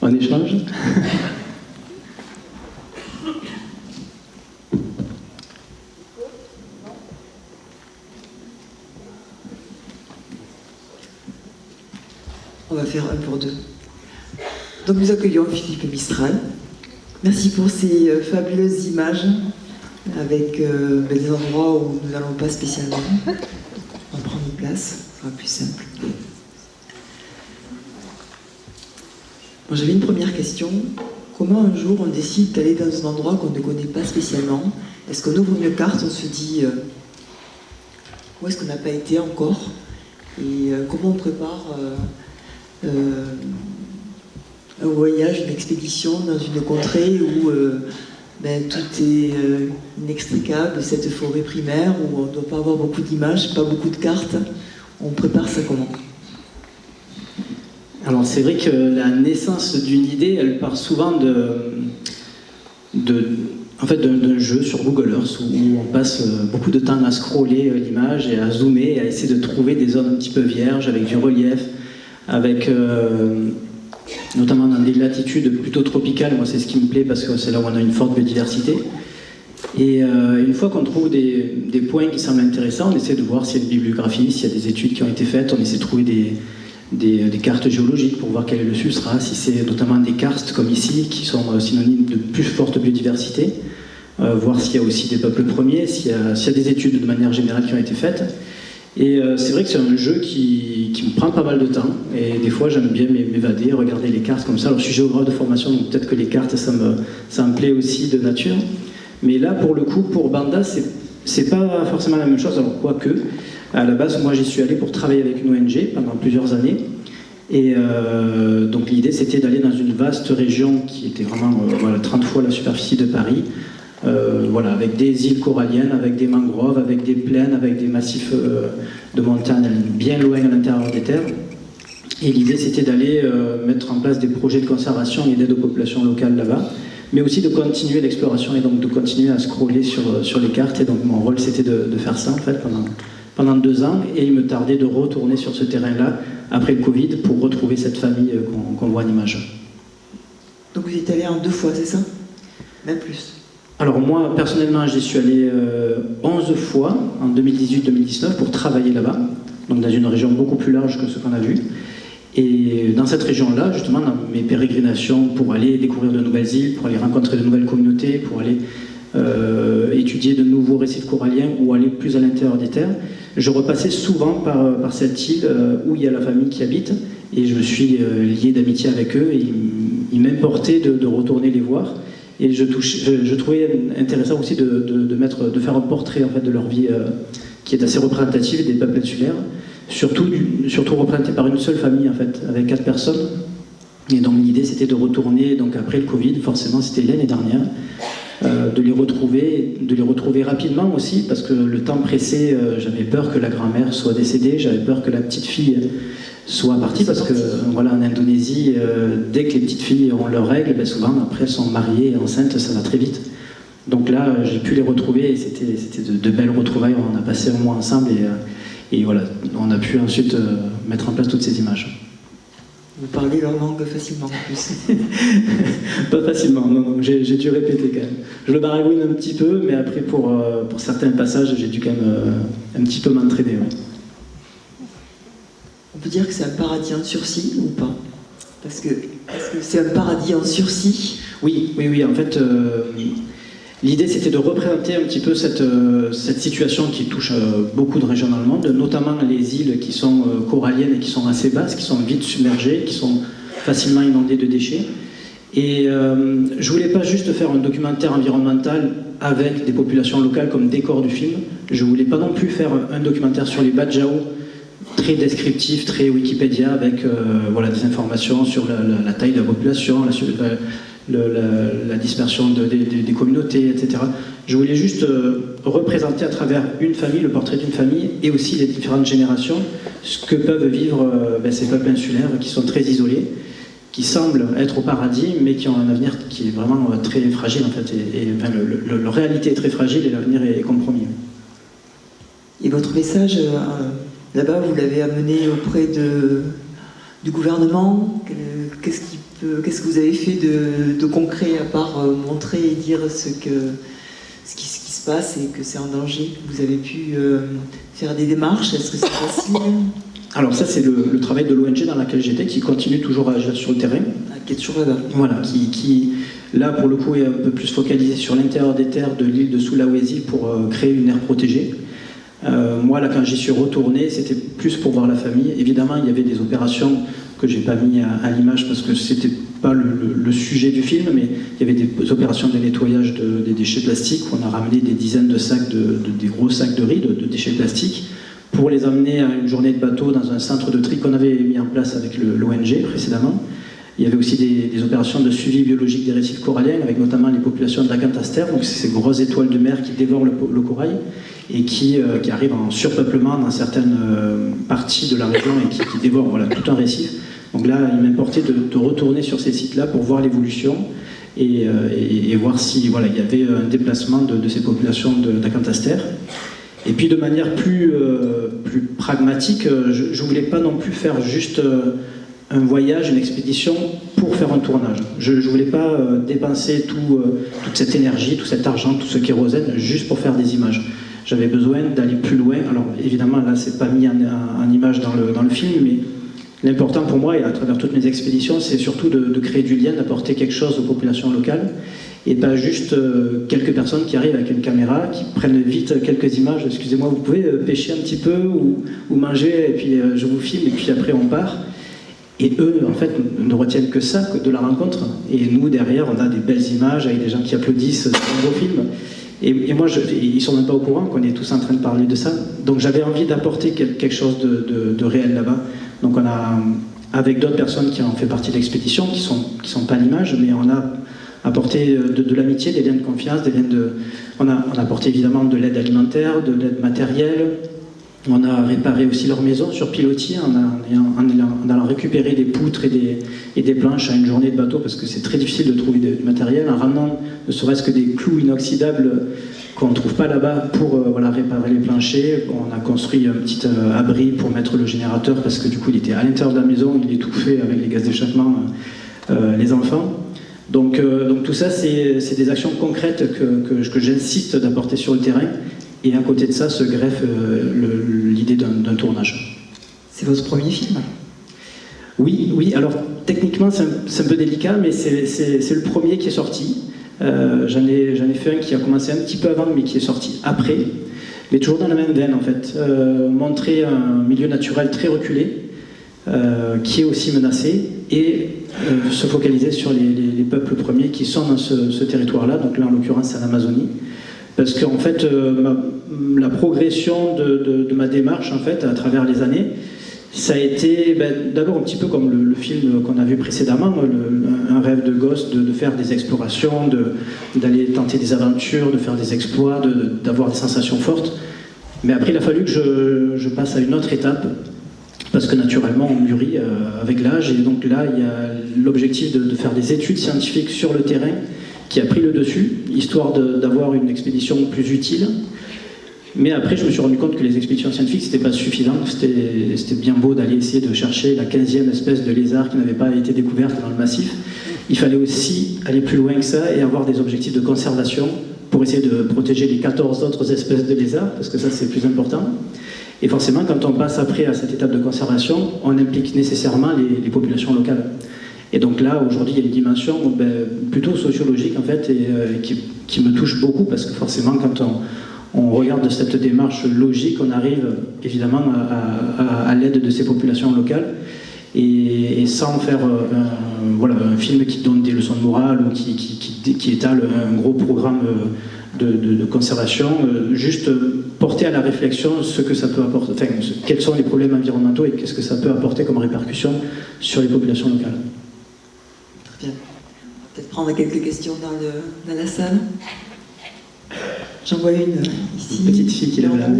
en échange. On va faire un pour deux. Donc nous accueillons Philippe Mistral. Merci pour ces fabuleuses images avec des endroits où nous n'allons pas spécialement. On va prendre une place, ce sera plus simple. Bon, j'avais une première question. Comment un jour on décide d'aller dans un endroit qu'on ne connaît pas spécialement? Est-ce qu'on ouvre une carte, on se dit où est-ce qu'on n'a pas été encore? Et comment on prépare un voyage, une expédition dans une contrée où tout est inextricable, cette forêt primaire où on ne doit pas avoir beaucoup d'images, pas beaucoup de cartes. On prépare ça comment? Alors c'est vrai que la naissance d'une idée, elle part souvent d'un jeu sur Google Earth où on passe beaucoup de temps à scroller l'image et à zoomer et à essayer de trouver des zones un petit peu vierges avec du relief, avec notamment dans des latitudes plutôt tropicales. Moi c'est ce qui me plaît parce que c'est là où on a une forte biodiversité. Et une fois qu'on trouve des points qui semblent intéressants, on essaie de voir s'il y a une bibliographie, s'il y a des études qui ont été faites, on essaie de trouver des cartes géologiques pour voir quel est le substrat, si c'est notamment des karstes comme ici qui sont synonymes de plus forte biodiversité, voir s'il y a aussi des peuples premiers, s'il y a des études de manière générale qui ont été faites. Et c'est vrai que c'est un jeu qui me prend pas mal de temps et des fois j'aime bien m'évader, regarder les cartes comme ça. Alors je suis géographe de formation donc peut-être que les cartes ça me plaît aussi de nature, mais là pour le coup pour Banda c'est pas forcément la même chose. Alors quoique à la base, moi j'y suis allé pour travailler avec une ONG pendant plusieurs années. Et donc l'idée c'était d'aller dans une vaste région qui était vraiment 30 fois la superficie de Paris, avec des îles coralliennes, avec des mangroves, avec des plaines, avec des massifs de montagnes bien loin à l'intérieur des terres. Et l'idée c'était d'aller mettre en place des projets de conservation et d'aide aux populations locales là-bas, mais aussi de continuer l'exploration et donc de continuer à scroller sur les cartes. Et donc mon rôle c'était de faire ça en fait pendant 2 ans, et il me tardait de retourner sur ce terrain-là, après le Covid, pour retrouver cette famille qu'on voit en image. Donc vous êtes allé en 2 fois, c'est ça? Même plus? Alors moi, personnellement, j'y suis allé 11 fois, en 2018-2019, pour travailler là-bas, donc dans une région beaucoup plus large que ce qu'on a vu. Et dans cette région-là, justement, dans mes pérégrinations, pour aller découvrir de nouvelles îles, pour aller rencontrer de nouvelles communautés, pour aller étudier de nouveaux récifs coralliens ou aller plus à l'intérieur des terres, je repassais souvent par cette île où il y a la famille qui habite, et je me suis lié d'amitié avec eux, et ils m'importaient de retourner les voir, et je trouvais intéressant aussi de faire un portrait en fait, de leur vie qui est assez représentative des peuples insulaires, surtout représenté par une seule famille en fait, avec 4 personnes. Et donc l'idée c'était de retourner, donc après le Covid, forcément c'était l'année dernière, de les retrouver rapidement aussi, parce que le temps pressait, j'avais peur que la grand-mère soit décédée, j'avais peur que la petite fille soit partie, parce que voilà, en Indonésie, dès que les petites filles ont leurs règles, souvent après elles sont mariées et enceintes, ça va très vite. Donc là, j'ai pu les retrouver et c'était de belles retrouvailles, on a passé un mois ensemble et voilà, on a pu ensuite mettre en place toutes ces images. Vous parlez leur langue facilement en plus. Pas facilement, non, j'ai dû répéter quand même. Je le baragouine un petit peu, mais après pour certains passages, j'ai dû quand même un petit peu m'entraîner. Ouais. On peut dire que c'est un paradis en sursis ou pas? Est-ce que c'est un paradis en sursis? Oui, en fait, l'idée c'était de représenter un petit peu cette situation qui touche beaucoup de régions dans le monde, notamment les îles qui sont coralliennes et qui sont assez basses, qui sont vite submergées, qui sont facilement inondées de déchets. Et je voulais pas juste faire un documentaire environnemental avec des populations locales comme décor du film, je voulais pas non plus faire un documentaire sur les Badjao, très descriptif, très Wikipédia, avec des informations sur la taille de la population, la dispersion des communautés, etc. Je voulais juste représenter à travers une famille, le portrait d'une famille, et aussi les différentes générations, ce que peuvent vivre ces peuples insulaires qui sont très isolés, qui semblent être au paradis, mais qui ont un avenir qui est vraiment très fragile en fait. Leur réalité est très fragile et l'avenir est compromis. Et votre message, là-bas, vous l'avez amené auprès du gouvernement? Qu'est-ce qui qu'est-ce que vous avez fait de concret à part montrer et dire ce qui se passe et que c'est en danger? Vous avez pu faire des démarches? Est-ce que c'est facile? Alors ça, c'est le travail de l'ONG dans laquelle j'étais, qui continue toujours à agir sur le terrain. Qui est toujours là-bas. Voilà, qui là, pour le coup, est un peu plus focalisé sur l'intérieur des terres de l'île de Sulawesi pour créer une aire protégée. Moi, là, quand j'y suis retourné, c'était plus pour voir la famille. Évidemment, il y avait des opérations que j'ai pas mis à l'image parce que c'était pas le sujet du film, mais il y avait des opérations de nettoyage des déchets plastiques. On a ramené des dizaines de sacs, des gros sacs de riz de déchets plastiques pour les emmener à une journée de bateau dans un centre de tri qu'on avait mis en place avec l'ONG précédemment. Il y avait aussi des opérations de suivi biologique des récifs coralliens, avec notamment les populations d'acanthaster, donc c'est ces grosses étoiles de mer qui dévorent le corail et qui arrivent en surpeuplement dans certaines parties de la région et qui dévorent tout un récif. Donc là, il m'importait de retourner sur ces sites-là pour voir l'évolution et voir si il y avait un déplacement de ces populations d'acanthaster. Et puis de manière plus pragmatique, je ne voulais pas non plus faire juste un voyage, une expédition pour faire un tournage. Je ne voulais pas dépenser toute cette énergie, tout cet argent, tout ce kérosène juste pour faire des images. J'avais besoin d'aller plus loin. Alors évidemment, là, c'est pas mis en image dans le film, mais l'important pour moi, et à travers toutes mes expéditions, c'est surtout de créer du lien, d'apporter quelque chose aux populations locales, et pas juste quelques personnes qui arrivent avec une caméra, qui prennent vite quelques images. Excusez-moi, vous pouvez pêcher un petit peu ou manger, et puis je vous filme, et puis après on part. Et eux, en fait, ne retiennent que ça, de la rencontre. Et nous, derrière, on a des belles images avec des gens qui applaudissent dans vos films. Et moi, ils ne sont même pas au courant qu'on est tous en train de parler de ça. Donc j'avais envie d'apporter quelque chose de réel là-bas. Donc on a, avec d'autres personnes qui ont fait partie de l'expédition, qui sont pas à l'image, mais on a apporté de l'amitié, des liens de confiance, on a apporté évidemment de l'aide alimentaire, de l'aide matérielle. On a réparé aussi leur maison sur pilotis en allant récupérer des poutres et des planches à une journée de bateau parce que c'est très difficile de trouver du matériel, en ramenant ne serait-ce que des clous inoxydables qu'on ne trouve pas là-bas pour réparer les planchers. On a construit un petit abri pour mettre le générateur parce que du coup il était à l'intérieur de la maison, il étouffait avec les gaz d'échappement les enfants. Donc tout ça c'est des actions concrètes que j'insiste d'apporter sur le terrain. Et à côté de ça se greffe l'idée d'un tournage. C'est votre premier film? Oui, alors techniquement c'est un peu délicat, mais c'est le premier qui est sorti. J'en ai fait un qui a commencé un petit peu avant, mais qui est sorti après. Mais toujours dans la même veine en fait. Montrer un milieu naturel très reculé, qui est aussi menacé, et se focaliser sur les peuples premiers qui sont dans ce territoire-là, donc là en l'occurrence c'est en Amazonie. Parce qu'en fait, la progression de ma démarche, en fait, à travers les années, ça a été d'abord un petit peu comme le film qu'on a vu précédemment, un rêve de gosse de faire des explorations, d'aller tenter des aventures, de faire des exploits, d'avoir des sensations fortes. Mais après, il a fallu que je passe à une autre étape, parce que naturellement, on mûrit avec l'âge, et donc là, il y a l'objectif de faire des études scientifiques sur le terrain, qui a pris le dessus, histoire d'avoir une expédition plus utile. Mais après, je me suis rendu compte que les expéditions scientifiques, c'était pas suffisant. C'était bien beau d'aller essayer de chercher la 15e espèce de lézard qui n'avait pas été découverte dans le massif. Il fallait aussi aller plus loin que ça et avoir des objectifs de conservation pour essayer de protéger les 14 autres espèces de lézards, parce que ça, c'est plus important. Et forcément, quand on passe après à cette étape de conservation, on implique nécessairement les populations locales. Et donc là, aujourd'hui, il y a une dimension plutôt sociologique, en fait, et qui me touche beaucoup, parce que forcément, quand on regarde cette démarche logique, on arrive évidemment à l'aide de ces populations locales, et sans faire un film qui donne des leçons de morale ou qui étale un gros programme de conservation, juste porter à la réflexion ce que ça peut apporter, enfin, quels sont les problèmes environnementaux et qu'est-ce que ça peut apporter comme répercussion sur les populations locales. Très bien. On va peut-être prendre quelques questions dans la salle. J'en vois une ici. Une petite fille qui lève la main.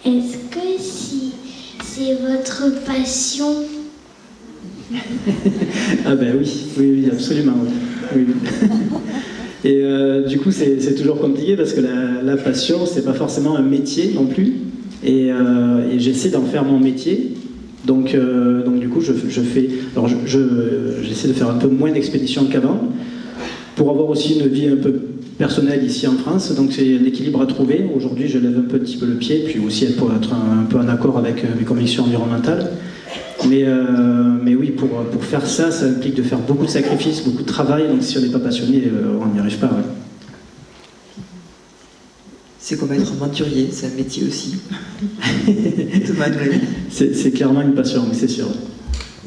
Est-ce que si c'est votre passion Ah ben oui, absolument. Oui. Et du coup, c'est toujours compliqué parce que la passion, c'est pas forcément un métier non plus. Et j'essaie d'en faire mon métier. Donc du coup, j'essaie de faire un peu moins d'expéditions qu'avant pour avoir aussi une vie un peu personnelle ici en France. Donc c'est un équilibre à trouver. Aujourd'hui, je lève un petit peu le pied, puis aussi pour être un peu en accord avec mes convictions environnementales. Mais oui, pour faire ça, ça implique de faire beaucoup de sacrifices, beaucoup de travail. Donc si on n'est pas passionné, on n'y arrive pas. Ouais. C'est comme être aventurier, c'est un métier aussi. C'est clairement une passion, c'est sûr.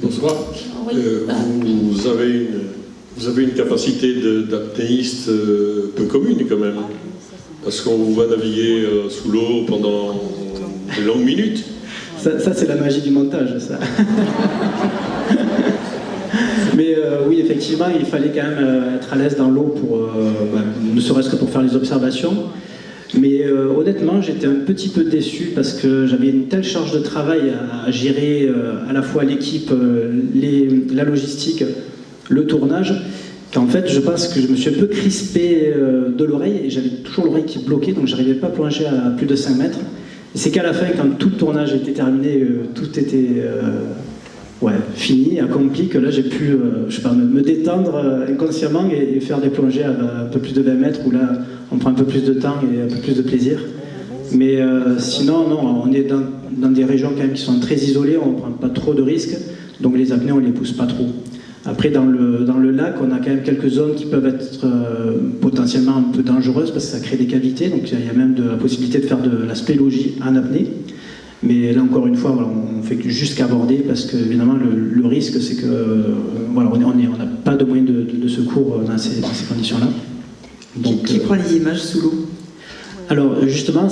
Bonsoir. Vous avez une capacité d'apnéiste peu commune quand même. Parce qu'on vous va naviguer sous l'eau pendant de longues minutes. Ça c'est la magie du montage, ça. Mais oui, effectivement, il fallait quand même être à l'aise dans l'eau ne serait-ce que pour faire les observations. Mais honnêtement, j'étais un petit peu déçu parce que j'avais une telle charge de travail à gérer à la fois l'équipe, la logistique, le tournage, qu'en fait, je pense que je me suis un peu crispé de l'oreille et j'avais toujours l'oreille qui bloquait, donc j'arrivais pas à plonger à plus de 5 mètres. Et c'est qu'à la fin, quand tout le tournage était terminé, tout était fini, accompli, que là j'ai pu me détendre inconsciemment et faire des plongées à un peu plus de 20 mètres où là on prend un peu plus de temps et un peu plus de plaisir. Mais sinon, non, on est dans des régions quand même qui sont très isolées, on ne prend pas trop de risques, donc les apnées on ne les pousse pas trop. Après dans le lac, on a quand même quelques zones qui peuvent être potentiellement un peu dangereuses parce que ça crée des cavités, donc il y a même la possibilité de faire de la spéléologie en apnée. Mais là encore une fois, voilà, on fait juste qu'aborder parce que évidemment le risque c'est que on n'a pas de moyens de secours dans ces conditions-là. Donc, qui prend les images sous l'eau? Alors justement,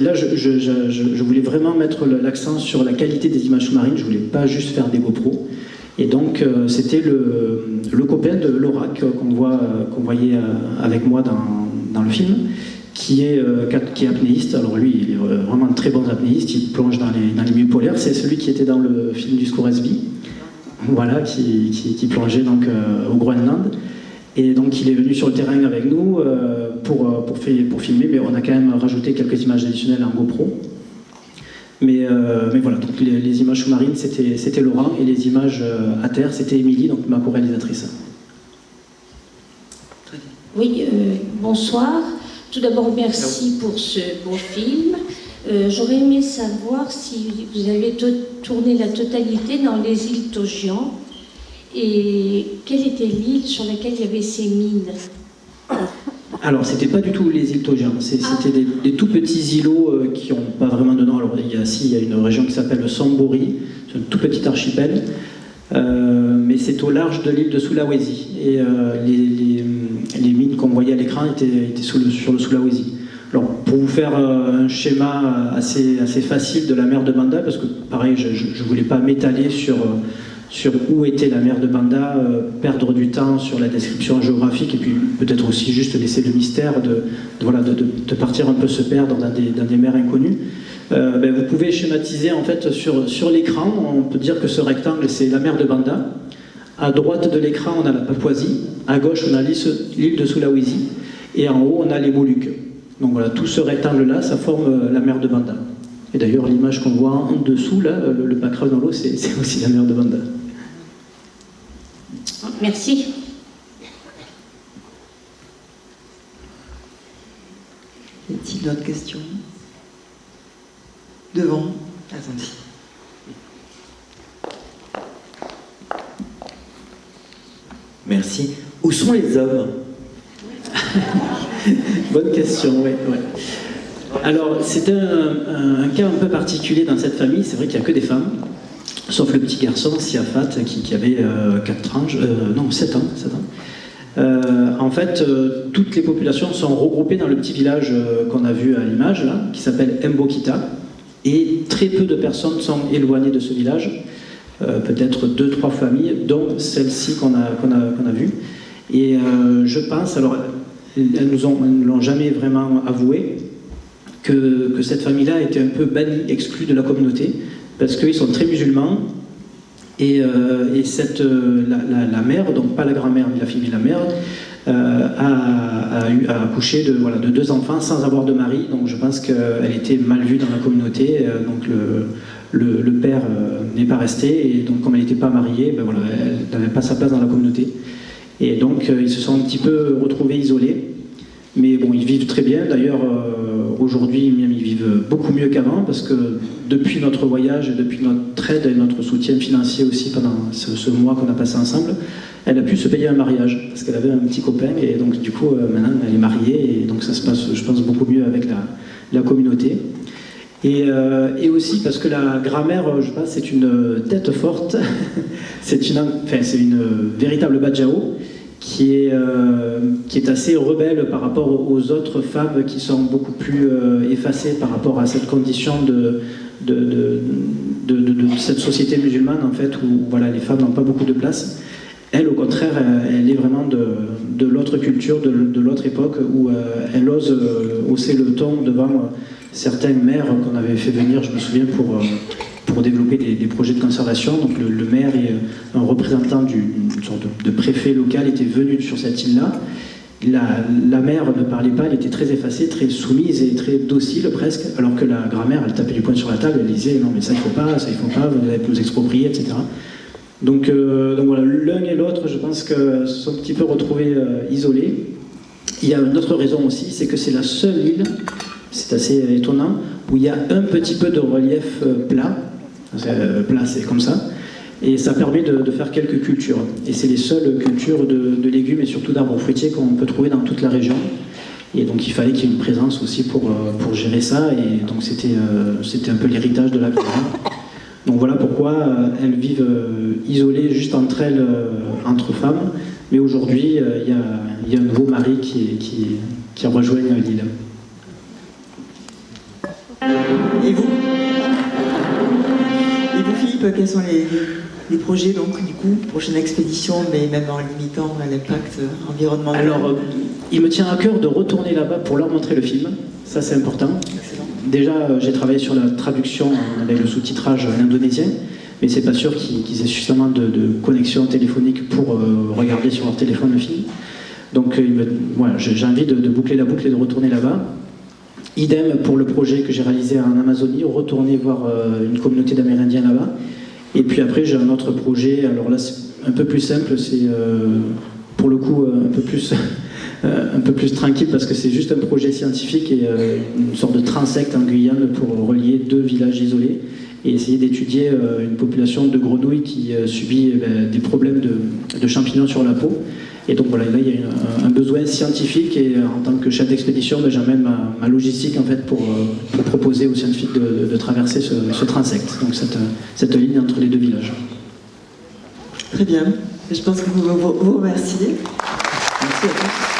là je voulais vraiment mettre l'accent sur la qualité des images sous-marines, je voulais pas juste faire des GoPro. Et donc c'était le copain de Laura qu'on voyait avec moi dans le film, qui est apnéiste. Alors lui, il est vraiment un très bon apnéiste, il plonge dans les milieux polaires. C'est celui qui était dans le film du Scoresby, voilà, qui plongeait donc au Groenland. Et donc il est venu sur le terrain avec nous pour filmer, mais on a quand même rajouté quelques images additionnelles en GoPro. Mais voilà, donc les images sous-marines c'était Laurent et les images à terre c'était Émilie, donc ma co-réalisatrice. Oui, bonsoir. Tout d'abord, merci pour ce beau film. J'aurais aimé savoir si vous avez tourné la totalité dans les îles Taugian et quelle était l'île sur laquelle il y avait ces mines. Alors, c'était pas du tout les îles Taugian, c'était des tout petits îlots qui n'ont pas vraiment de nom. Alors, il y a une région qui s'appelle le Sambori, c'est un tout petit archipel, mais c'est au large de l'île de Sulawesi. Et les mines qu'on voyait à l'écran étaient sur le Sulawesi. Alors, pour vous faire un schéma assez facile de la mer de Banda, parce que pareil, je ne voulais pas m'étaler sur où était la mer de Banda, perdre du temps sur la description géographique et puis peut-être aussi juste laisser le mystère de partir un peu se perdre dans des mers inconnues. Vous pouvez schématiser en fait sur l'écran, on peut dire que ce rectangle c'est la mer de Banda. À droite de l'écran on a la Papouasie, à gauche on a l'île de Sulawesi et en haut on a les Moluques. Donc voilà, tout ce rectangle là ça forme la mer de Banda. Et d'ailleurs l'image qu'on voit en dessous là, le background dans l'eau c'est aussi la mer de Banda. Merci. Y a-t-il d'autres questions? Devant. Attendez. Merci. Où sont les hommes? Bonne question, oui. Ouais. Alors, c'était un cas un peu particulier dans cette famille. C'est vrai qu'il n'y a que des femmes, sauf le petit garçon, Siafat, qui avait 7 ans. En fait, toutes les populations sont regroupées dans le petit village qu'on a vu à l'image, là, qui s'appelle Mbokita. Et très peu de personnes sont éloignées de ce village. Peut-être 2-3 familles, dont celle-ci qu'on a vue. Et je pense, alors, elles ne l'ont jamais vraiment avoué, que cette famille-là était un peu bannie, exclue de la communauté, parce qu'ils sont très musulmans, La mère, donc pas la grand-mère ni la fille, mais la mère, a accouché de 2 enfants sans avoir de mari. Donc je pense qu'elle était mal vue dans la communauté. Donc le père n'est pas resté. Et donc comme elle n'était pas mariée, ben voilà, elle n'avait pas sa place dans la communauté. Et donc ils se sont un petit peu retrouvés isolés. Mais bon, ils vivent très bien. D'ailleurs, aujourd'hui, ils vivent beaucoup mieux qu'avant parce que depuis notre voyage et depuis notre aide et notre soutien financier aussi pendant ce mois qu'on a passé ensemble, elle a pu se payer un mariage parce qu'elle avait un petit copain et donc du coup, maintenant, elle est mariée et donc ça se passe, je pense, beaucoup mieux avec la communauté. Et aussi parce que la grand-mère, je pense, c'est une tête forte, c'est une véritable Badjao qui est assez rebelle par rapport aux autres femmes qui sont beaucoup plus effacées par rapport à cette condition de cette société musulmane en fait où voilà, les femmes n'ont pas beaucoup de place. Elle, au contraire, elle est vraiment de l'autre culture, de l'autre époque où elle ose hausser le ton devant certaines mères qu'on avait fait venir, je me souviens, pour développer des projets de conservation. Donc le maire et un représentant d'une sorte de préfet local était venu sur cette île-là. La mère ne parlait pas, elle était très effacée, très soumise et très docile presque, alors que la grand-mère, elle tapait du poing sur la table, elle disait non mais ça il faut pas, vous allez nous exproprier, etc. Donc voilà, l'un et l'autre, je pense que se sont un petit peu retrouvés isolés. Il y a une autre raison aussi, c'est que c'est la seule île, c'est assez étonnant, où il y a un petit peu de relief plat. Plat, c'est comme ça. Et ça permet de faire quelques cultures. Et c'est les seules cultures de légumes et surtout d'arbres fruitiers qu'on peut trouver dans toute la région. Et donc il fallait qu'il y ait une présence aussi pour gérer ça. Et donc c'était un peu l'héritage de la grand-mère. Donc voilà pourquoi elles vivent isolées juste entre elles, entre femmes. Mais aujourd'hui, il y a un nouveau mari qui rejoint l'île. Et vous, Philippe, quels sont les projets, donc, du coup, prochaine expédition, mais même en limitant l'impact environnemental? Alors, il me tient à cœur de retourner là-bas pour leur montrer le film. Ça, c'est important. Excellent. Déjà, j'ai travaillé sur la traduction avec le sous-titrage en indonésien, mais c'est pas sûr qu'ils aient suffisamment de connexion téléphonique pour regarder sur leur téléphone le film. Donc, voilà, j'ai envie de boucler la boucle et de retourner là-bas. Idem pour le projet que j'ai réalisé en Amazonie, retourner voir une communauté d'Amérindiens là-bas. Et puis après, j'ai un autre projet, alors là, c'est un peu plus simple, c'est pour le coup un peu plus tranquille parce que c'est juste un projet scientifique et une sorte de transecte en Guyane pour relier 2 villages isolés et essayer d'étudier une population de grenouilles qui subit des problèmes de champignons sur la peau. Et donc voilà, là il y a un besoin scientifique et en tant que chef d'expédition, j'amène ma logistique en fait pour proposer aux scientifiques de traverser ce transecte, donc cette ligne entre les 2 villages. Très bien. Je pense que vous remerciez. Merci à tous.